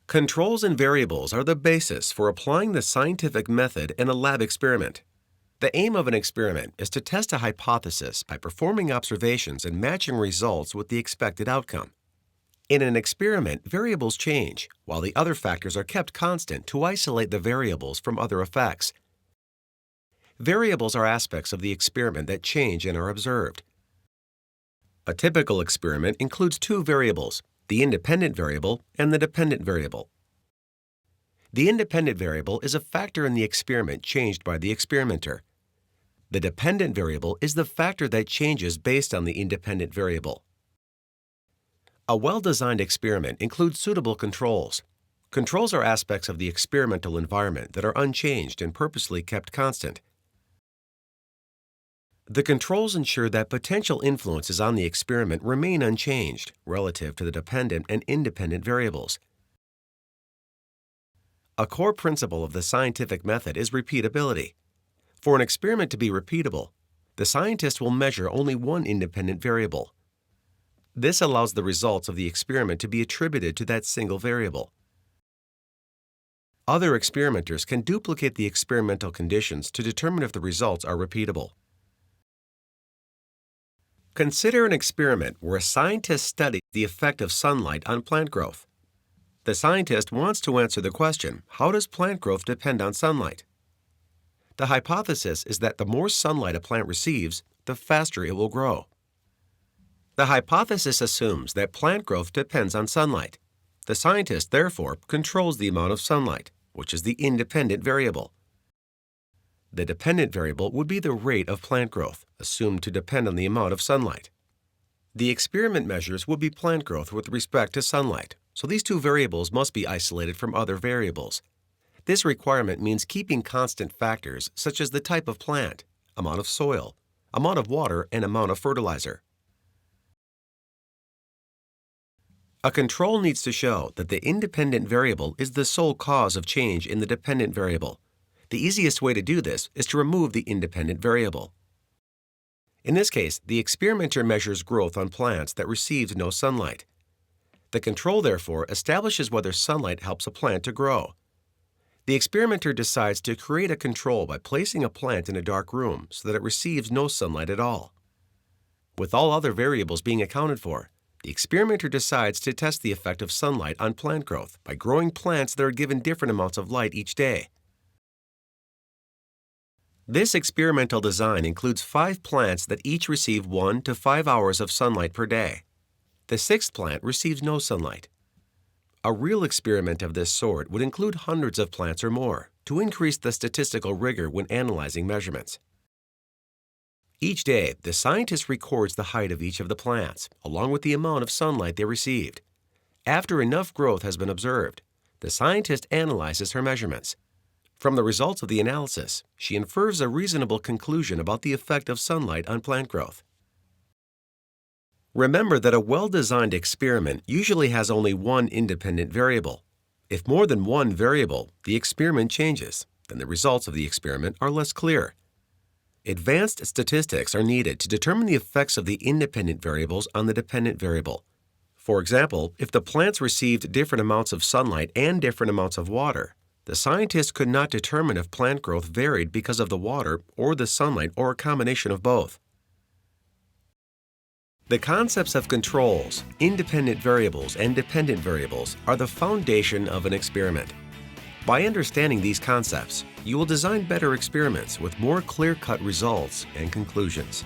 Controls and variables are the basis for applying the scientific method in a lab experiment. The aim of an experiment is to test a hypothesis by performing observations and matching results with the expected outcome. In an experiment, variables change, while the other factors are kept constant to isolate the variables from other effects. Variables are aspects of the experiment that change and are observed. A typical experiment includes two variables, the independent variable and the dependent variable. The independent variable is a factor in the experiment changed by the experimenter. The dependent variable is the factor that changes based on the independent variable. A well-designed experiment includes suitable controls. Controls are aspects of the experimental environment that are unchanged and purposely kept constant. The controls ensure that potential influences on the experiment remain unchanged relative to the dependent and independent variables. A core principle of the scientific method is repeatability. For an experiment to be repeatable, the scientist will measure only one independent variable. This allows the results of the experiment to be attributed to that single variable. Other experimenters can duplicate the experimental conditions to determine if the results are repeatable. Consider an experiment where a scientist studies the effect of sunlight on plant growth. The scientist wants to answer the question, how does plant growth depend on sunlight? The hypothesis is that the more sunlight a plant receives, the faster it will grow. The hypothesis assumes that plant growth depends on sunlight. The scientist, therefore, controls the amount of sunlight, which is the independent variable. The dependent variable would be the rate of plant growth, assumed to depend on the amount of sunlight. The experiment measures would be plant growth with respect to sunlight, so these two variables must be isolated from other variables. This requirement means keeping constant factors such as the type of plant, amount of soil, amount of water, and amount of fertilizer. A control needs to show that the independent variable is the sole cause of change in the dependent variable. The easiest way to do this is to remove the independent variable. In this case, the experimenter measures growth on plants that received no sunlight. The control, therefore, establishes whether sunlight helps a plant to grow. The experimenter decides to create a control by placing a plant in a dark room so that it receives no sunlight at all. With all other variables being accounted for, the experimenter decides to test the effect of sunlight on plant growth by growing plants that are given different amounts of light each day. This experimental design includes 5 plants that each receive 1 to 5 hours of sunlight per day. The 6th plant receives no sunlight. A real experiment of this sort would include hundreds of plants or more to increase the statistical rigor when analyzing measurements. Each day, the scientist records the height of each of the plants, along with the amount of sunlight they received. After enough growth has been observed, the scientist analyzes her measurements. From the results of the analysis, she infers a reasonable conclusion about the effect of sunlight on plant growth. Remember that a well-designed experiment usually has only one independent variable. If more than one variable, the experiment changes, then the results of the experiment are less clear. Advanced statistics are needed to determine the effects of the independent variables on the dependent variable. For example, if the plants received different amounts of sunlight and different amounts of water, the scientist could not determine if plant growth varied because of the water or the sunlight or a combination of both. The concepts of controls, independent variables, and dependent variables are the foundation of an experiment. By understanding these concepts, you will design better experiments with more clear-cut results and conclusions.